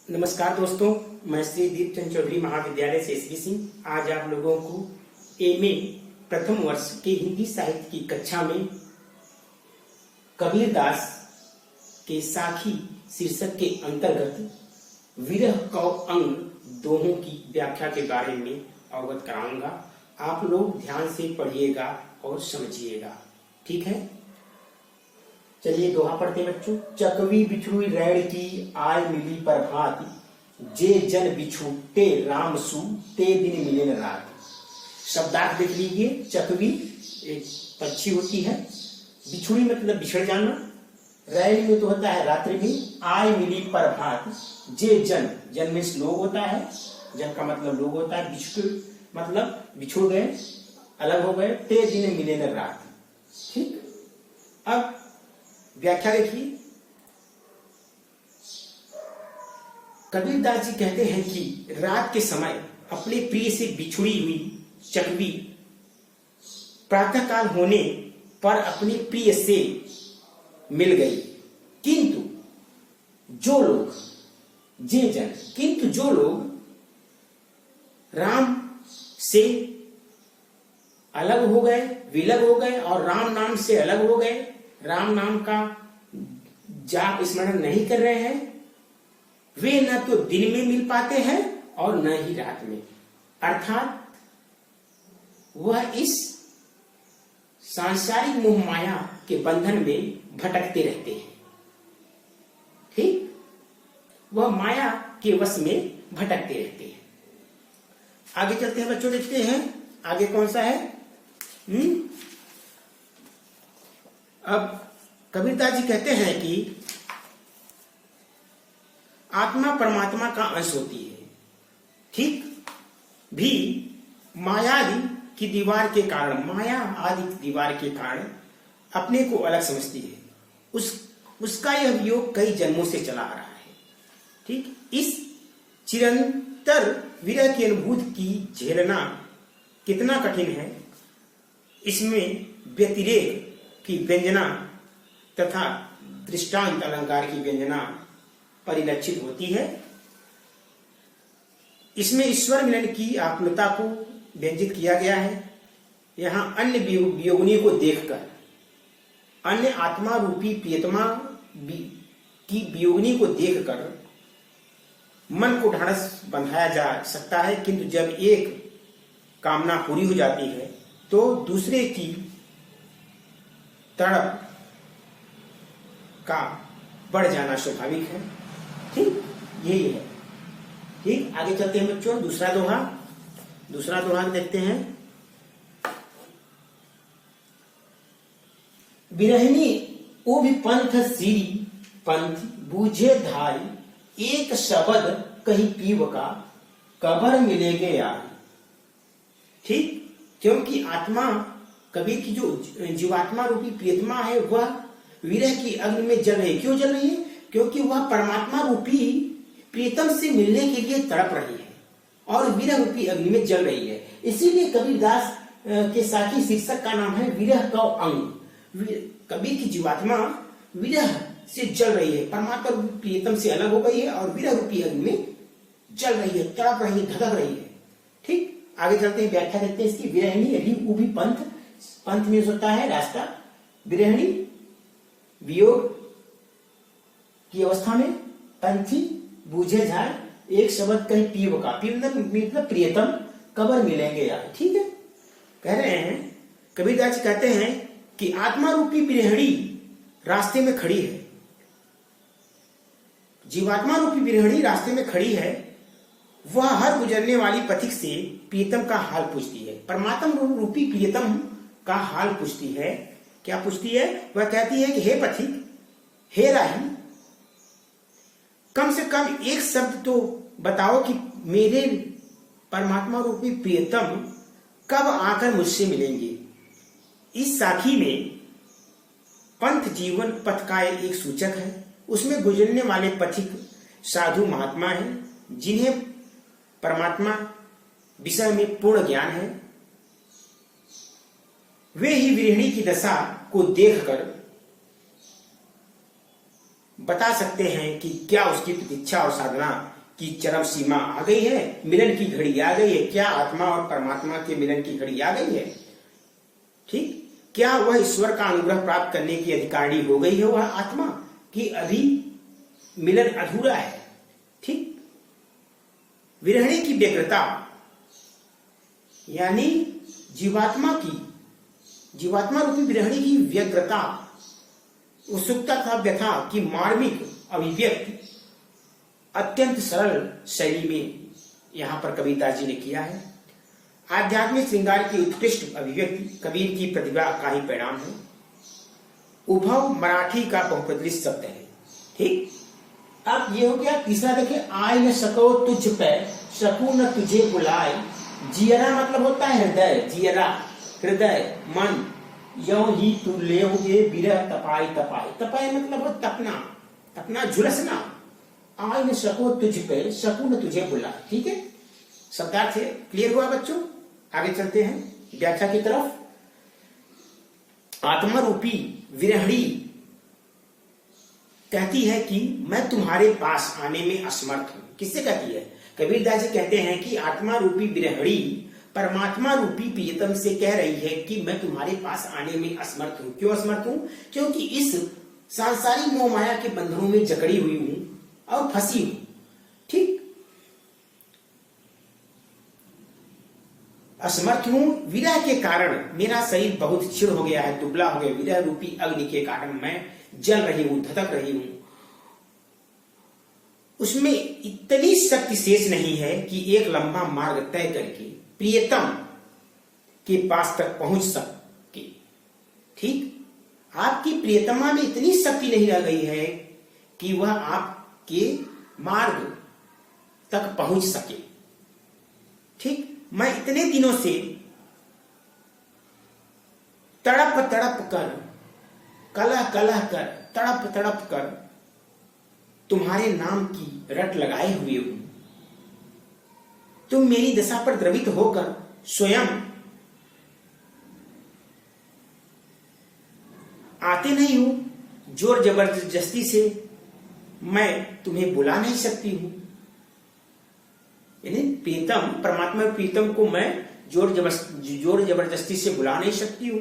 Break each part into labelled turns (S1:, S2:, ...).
S1: नमस्कार दोस्तों, मैं श्री दीपचंद चौधरी महाविद्यालय से एसबी सिंह आज आप लोगों को एमए प्रथम वर्ष के हिंदी साहित्य की कक्षा में कबीरदास के साखी शीर्षक के अंतर्गत विरह कौ अंग दोहों की व्याख्या के बारे में अवगत कराऊंगा। आप लोग ध्यान से पढ़िएगा और समझिएगा, ठीक है। चलिए दोहा पढ़ते हैं बच्चों। चकवी बिछुई रैण की आय मिली प्रभात, जे जन बिछुटे राम सु ते दिन मिले न रात। शब्दार्थ देख लीजिए। चकवी एक पक्षी होती है, बिछुड़ी मतलब बिछड़ जाना, रैण में तो होता है रात्रि में, आय मिली प्रभात, जे जन, जन में लोग होता है, जन का मतलब लोग होता है, बिछुड़ मतलब बिछुड़ गए, अलग हो गए, ते दिन मिले न रात। ठीक, अब व्याख्या देखिए। कबीरदास जी कहते हैं कि रात के समय अपने प्रिय से बिछुड़ी हुई चकवी प्रातःकाल होने पर अपने प्रिय से मिल गई, किंतु जो लोग राम से अलग हो गए, विलग हो गए और राम नाम से अलग हो गए, राम नाम का जाप स्मरण नहीं कर रहे हैं, वे न तो दिन में मिल पाते हैं और न ही रात में, अर्थात वह इस सांसारिक मोह माया के बंधन में भटकते रहते हैं। ठीक, वह माया के वश में भटकते रहते हैं। आगे चलते हैं बच्चों, देखते हैं आगे कौन सा है। अब कबीरदास जी कहते हैं कि आत्मा परमात्मा का अंश होती है, ठीक, भी माया आदि की दीवार के कारण अपने को अलग समझती है। उसका यह वियोग कई जन्मों से चला आ रहा है। ठीक, इस चिरंतर विरह की अनुभूति की झेलना कितना कठिन है, इसमें व्यतिरेक की व्यंजना तथा दृष्टांत अलंकार की व्यंजना परिलक्षित होती है। इसमें ईश्वर मिलन की आकुलता को व्यंजित किया गया है। यहाँ अन्य वियोगिनी को देखकर, अन्य आत्मा रूपी प्रियतमा की वियोगिनी को देखकर मन को ढाढ़स बंधाया जा सकता है, किंतु जब एक कामना पूरी हो जाती है तो दूसरे की तड़प का बढ़ जाना स्वाभाविक है। ठीक, यही है। ठीक, आगे चलते हैं बच्चों। दूसरा दोहा देखते हैं। बिरहिनी ओ भी पंथ सीरी पंथ बूझे धारी, एक शब्द कहीं पीव का कबर मिलेगे यार। ठीक, क्योंकि आत्मा, कबीर की जो जीवात्मा रूपी प्रियतमा है, वह विरह की अग्नि में जल रही है। क्यों जल रही है? क्योंकि वह परमात्मा रूपी प्रियतम से मिलने के लिए तड़प रही है और विरह रूपी अग्नि में जल रही है। इसीलिए कबीरदास के साखी शीर्षक का नाम है विरह कौ अंग। कबीर की जीवात्मा विरह से जल रही है, परमात्मा रूपी प्रियतम से अलग हो गई है और विरह रूपी अग्नि में जल रही है, तड़प रही है, धधक रही है। ठीक, आगे चलते हैं, व्याख्या देखते हैं इसकी। विरहिणी री उ भी पंथ में होता है रास्ता। विरहिणी वियोग की अवस्था में, पंथी बूझे झाए, एक शब्द कहीं पीव का, पीव मतलब प्रियतम, कबर मिलेंगे यार। ठीक है, कह रहे हैं, कबीरदास जी कहते हैं कि आत्मा रूपी विरहिणी रास्ते में खड़ी है, जीवात्मा रूपी विरहिणी रास्ते में खड़ी है। वह हर गुजरने वाली पथिक से प्रियतम का हाल पूछती है, परमात्मा रूपी प्रियतम का हाल पूछती है। क्या पूछती है? वह कहती है कि हे पथिक, हे राही, कम से कम एक शब्द तो बताओ कि मेरे परमात्मा रूपी प्रियतम कब आकर मुझसे मिलेंगे। इस साखी में पंथ जीवन पथ का एक सूचक है। उसमें गुजरने वाले पथिक साधु महात्मा हैं, जिन्हें परमात्मा विषय में पूर्ण ज्ञान है। वे ही विरहिणी की दशा को देखकर बता सकते हैं कि क्या उसकी प्रतीक्षा और साधना की चरम सीमा आ गई है, मिलन की घड़ी आ गई है। क्या आत्मा और परमात्मा के मिलन की घड़ी आ गई है? ठीक, क्या वह ईश्वर का अनुग्रह प्राप्त करने की अधिकारी हो गई है वह आत्मा, कि अभी मिलन अधूरा है? ठीक, विरहणी की व्यग्रता यानी जीवात्मा रूपी विरहणी की व्यग्रता, उत्सुकता तथा व्यथा की मार्मिक अभिव्यक्ति अत्यंत सरल शैली में यहां पर कबीरदास जी ने किया है। आध्यात्मिक श्रृंगार की उत्कृष्ट अभिव्यक्ति कबीर की प्रतिभा का ही परिणाम है। उभव मराठी का बहुप्रचलित शब्द है। ठीक, अब ये हो गया। तीसरा देखिए, आय न सको तुझ पे सकू न तुझे बुलाए। जियरा मतलब होता है हृदय, जियरा हृदय मन, यो ही तू लेओगे बिरह तपाई तपाई। तपाई मतलब हो तपना, तपना झुलसना। आय न सको तुझ पे सकू न तुझे बुलाए। ठीक है, शब्दार्थ से क्लियर हुआ बच्चों? आगे चलते हैं व्याख्या की तरफ। आत्मा रूपी विरहणी कहती है कि मैं तुम्हारे पास आने में असमर्थ हूं। किससे कहती है? कबीरदास जी कहते हैं कि आत्मा रूपी विरहणी परमात्मा रूपी प्रियतम से कह रही है कि मैं तुम्हारे पास आने में असमर्थ हूं। क्यों असमर्थ हूं? क्योंकि इस सांसारिक मोह माया के बंधनों में जकड़ी हुई हूं और फंसी हूं। ठीक, असमर्थ हूं विरह के कारण। मेरा शरीर बहुत क्षीण हो गया है, दुबला हो गया। विरह रूपी अग्नि के कारण मैं जल रही हूं, धधक रही हूं। उसमें इतनी शक्ति शेष नहीं है कि एक लंबा मार्ग तय करके प्रियतम के पास तक पहुंच सके। ठीक, आपकी प्रियतमा में इतनी शक्ति नहीं रह गई है कि वह आपके मार्ग तक पहुंच सके। ठीक, मैं इतने दिनों से तड़प तड़प कर, कलह कलह कर, तड़प तड़प कर तुम्हारे नाम की रट लगाए हुए हूं। तुम मेरी दशा पर द्रवित होकर स्वयं आते नहीं हो। जोर जबरदस्ती से मैं तुम्हें बुला नहीं सकती हूं। यानी प्रीतम, परमात्मा प्रीतम को मैं जोर जबरदस्ती से बुला नहीं सकती हूं।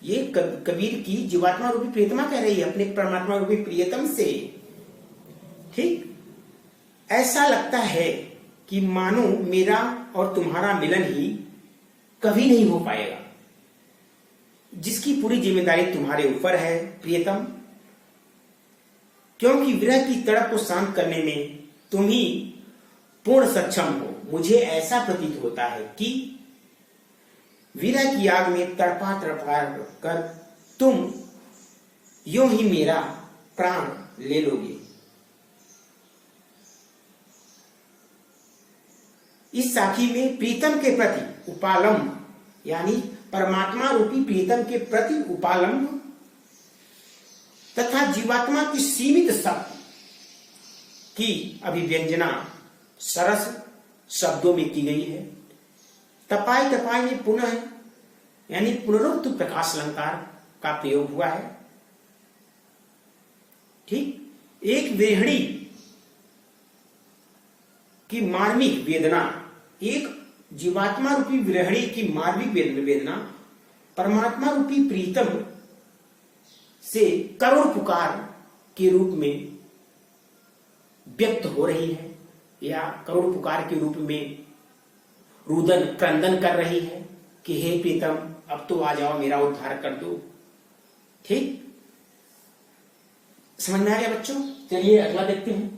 S1: ये कबीर की जीवात्मा रूपी प्रियतमा कह रही है अपने परमात्मा रूपी प्रियतम से। ठीक, ऐसा लगता है कि मानो मेरा और तुम्हारा मिलन ही कभी नहीं हो पाएगा, जिसकी पूरी जिम्मेदारी तुम्हारे ऊपर है प्रियतम। क्योंकि विरह की तड़प को शांत करने में तुम ही पूर्ण सक्षम हो। मुझे ऐसा प्रतीत होता है कि विरह की आग में तड़पा तड़पा कर तुम यूं ही मेरा प्राण ले लोगे। इस साखी में प्रीतम के प्रति उपालंब यानी परमात्मा रूपी प्रीतम के प्रति उपालंब तथा जीवात्मा की सीमित शक्ति की अभिव्यंजना सरस शब्दों में की गई है। तपाई तपाई में पुनः यानी पुनरुक्त प्रकाश अलंकार का प्रयोग हुआ है। ठीक, एक विरहणी की मार्मिक वेदना, एक जीवात्मा रूपी विरहणी की मार्मिक वेदना परमात्मा रूपी प्रीतम से करुण पुकार के रूप में व्यक्त हो रही है, या करुण पुकार के रूप में रुदन क्रंदन कर रही है कि हे प्रीतम अब तो आ जाओ, मेरा उद्धार कर दो। ठीक, समझ में आ गया बच्चों? चलिए अगला देखते हैं।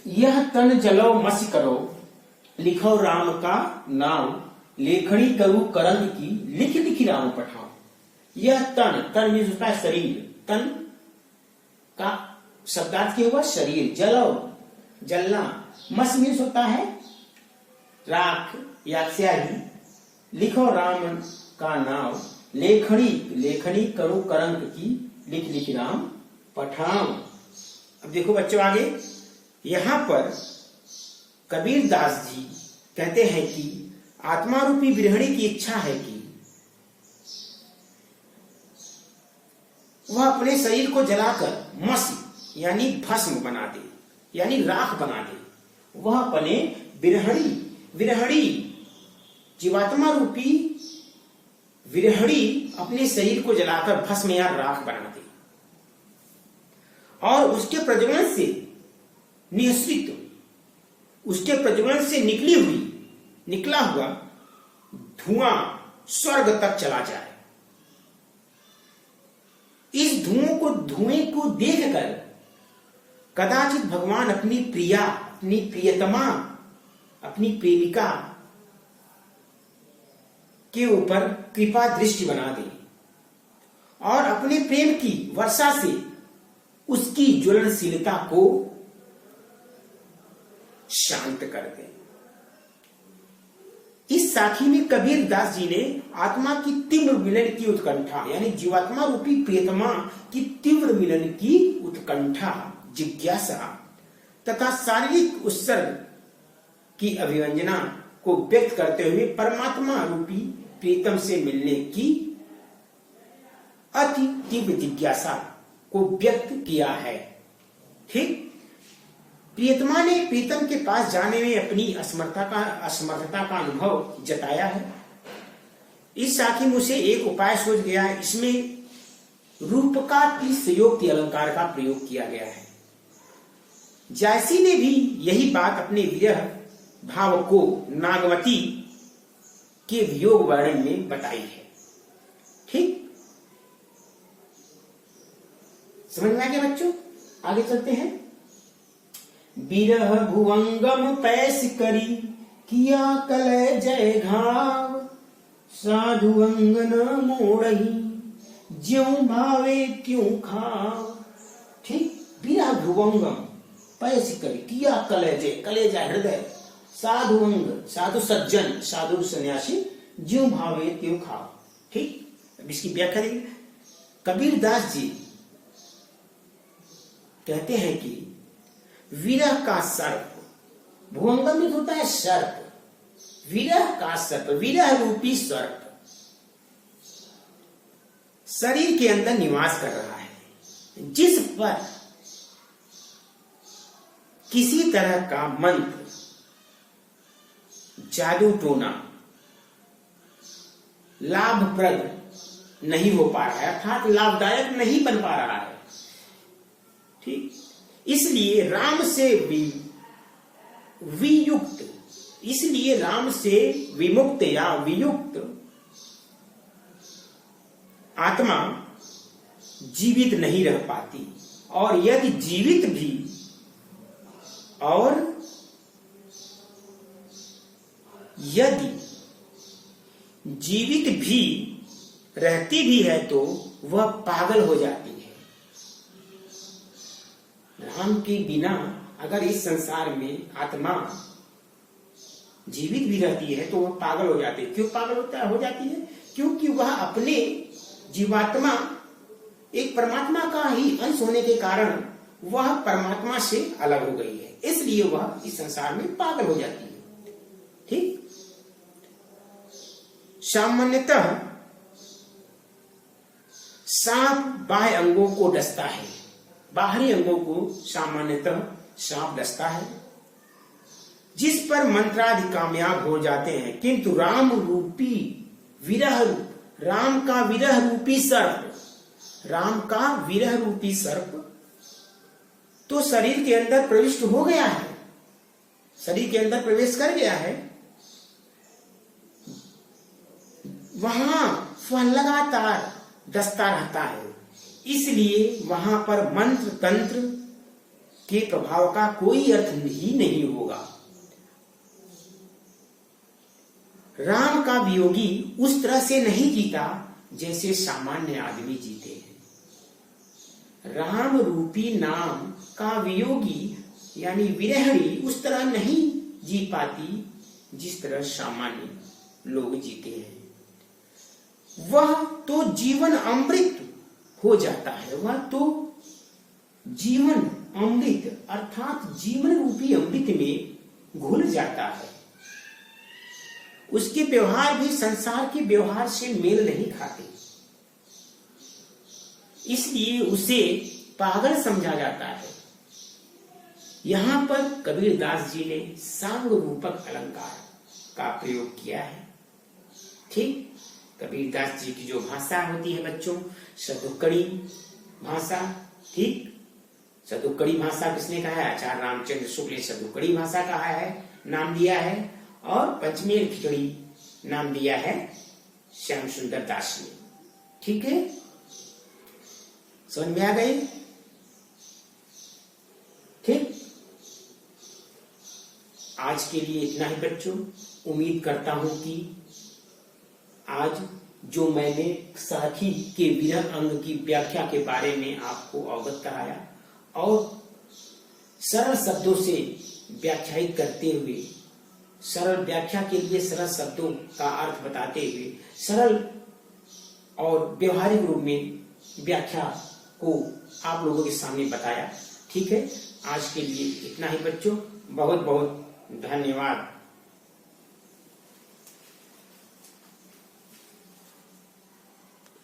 S1: यह तन जलो मसी करो, लिखो राम का नाम, लेखनी करू करंद की, लिख लिखी राम पठाओ। यह तन, तन मीन्स होता है शरीर, तन का शब्दार्थ क्या हुआ? शरीर। जलो जलना, मस मीन्स होता है राख या स्याही। लिखो राम का नाम, लेखनी, लेखनी करो करंक की, लिख लिख राम पठाओ। अब देखो बच्चों आगे, यहां पर कबीर दास जी कहते हैं कि आत्मा रूपी विरहणी की इच्छा है कि वह अपने शरीर को जलाकर मस यानी भस्म बना दे, यानी राख बना दे। वह अपने विरहणी विरहणी जीवात्मा रूपी विरहणी अपने शरीर को जलाकर भस्म या राख बना दे और उसके प्रज्वलन से निःसृत, उसके प्रज्वलन से निकला हुआ धुआं स्वर्ग तक चला जाए। इस धुएं को देखकर कदाचित भगवान अपनी प्रिया, अपनी प्रियतमा, अपनी प्रेमिका के ऊपर कृपा दृष्टि बना दे और अपने प्रेम की वर्षा से उसकी ज्वलनशीलता को शांत कर दे। इस साखी में कबीर दास जी ने आत्मा की तीव्र मिलन की उत्कंठा, यानी जीवात्मा रूपी प्रियतमा की तीव्र मिलन की उत्कंठा, जिज्ञासा तथा शारीरिक उत्सर्ग की अभिव्यंजना को व्यक्त करते हुए परमात्मा रूपी प्रीतम से मिलने की अति तीव्र जिज्ञासा को व्यक्त किया है। ठीक, प्रियतमा ने प्रीतम के पास जाने में अपनी असमर्थता का अनुभव जताया है। इस साखी में उसे एक उपाय सोच गया है। इसमें रूपकार की संयोक्ति अलंकार का प्रयोग किया गया है। जायसी ने भी यही बात अपने विरह भाव को नागवती के वियोग वर्णन में बताई है। ठीक, समझ में आ गया बच्चों? आगे चलते हैं। बिरह भुवंगम पैस करी किया कलय जय घाव, साधु अंग न मोड़ही ज्यों भावे त्यों खाव। ठीक, बिरह भुवंगम पैस करी किया कलेजा हृदय, साधु अंग साधु सज्जन साधु सन्यासी ज्यों भावे त्यों खाव। ठीक, अब इसकी व्याख्या देखिए। कबीर दास जी कहते हैं कि विरह का सर्प, भुवंगम में होता है सर्प, विरह का सर्प, विरह रूपी सर्प शरीर के अंदर निवास कर रहा है, जिस पर किसी तरह का मंत्र, जादू टोना लाभप्रद नहीं हो पा रहा है, अर्थात लाभदायक नहीं बन पा रहा है। ठीक, इसलिए राम से वियुक्त, इसलिए राम से विमुक्त या वियुक्त आत्मा जीवित नहीं रह पाती, और यदि जीवित भी और यदि जीवित भी रहती भी है तो वह पागल हो जाती है। राम के बिना अगर इस संसार में आत्मा जीवित भी रहती है तो वह पागल हो जाती है। क्यों पागल हो जाती है? क्योंकि वह अपने जीवात्मा एक परमात्मा का ही अंश होने के कारण वह परमात्मा से अलग हो गई है, इसलिए वह इस संसार में पागल हो जाती है। ठीक, सामान्यतः सांप बाह्य अंगों को डसता है, बाहरी अंगों को सामान्यतः सांप डसता है, जिस पर मंत्रादि कामयाब हो जाते हैं। किंतु राम रूपी विरह, राम का विरह रूपी सर्प, राम का विरह रूपी सर्प तो शरीर के अंदर प्रविष्ट हो गया है, शरीर के अंदर प्रवेश कर गया है। वहां लगातार डसता रहता है, इसलिए वहां पर मंत्र तंत्र के प्रभाव का कोई अर्थ ही नहीं होगा। राम का वियोगी उस तरह से नहीं जीता जैसे सामान्य आदमी जीते हैं। राम रूपी नाम का वियोगी यानी विरहणी उस तरह नहीं जी पाती जिस तरह सामान्य लोग जीते हैं। वह तो जीवन अमृत हो जाता है, वह तो जीवन अमृत अर्थात जीवन रूपी अमृत में घुल जाता है। उसके व्यवहार भी संसार के व्यवहार से मेल नहीं खाते, इसलिए उसे पागल समझा जाता है। यहाँ पर कबीरदास जी ने सांग रूपक अलंकार का प्रयोग किया है। ठीक, कबीरदास जी की जो भाषा होती है बच्चों, सतुक्कड़ी भाषा। ठीक, सतुक्कड़ी भाषा किसने कहा है? आचार्य रामचंद्र शुक्ल ने सतुक्कड़ी भाषा कहा है, नाम दिया है। और पंचमेल खिचड़ी नाम दिया है श्याम सुंदर दास ने। ठीक है, समझ में आ गई? ठीक, आज के लिए इतना ही बच्चों। उम्मीद करता हूं कि आज जो मैंने साखी के विरह अंग की व्याख्या के बारे में आपको अवगत कराया और सरल शब्दों से व्याख्यायित करते हुए, सरल व्याख्या के लिए सरल शब्दों का अर्थ बताते हुए सरल और व्यवहारिक रूप में व्याख्या को आप लोगों के सामने बताया। ठीक है, आज के लिए इतना ही बच्चों। बहुत बहुत धन्यवाद।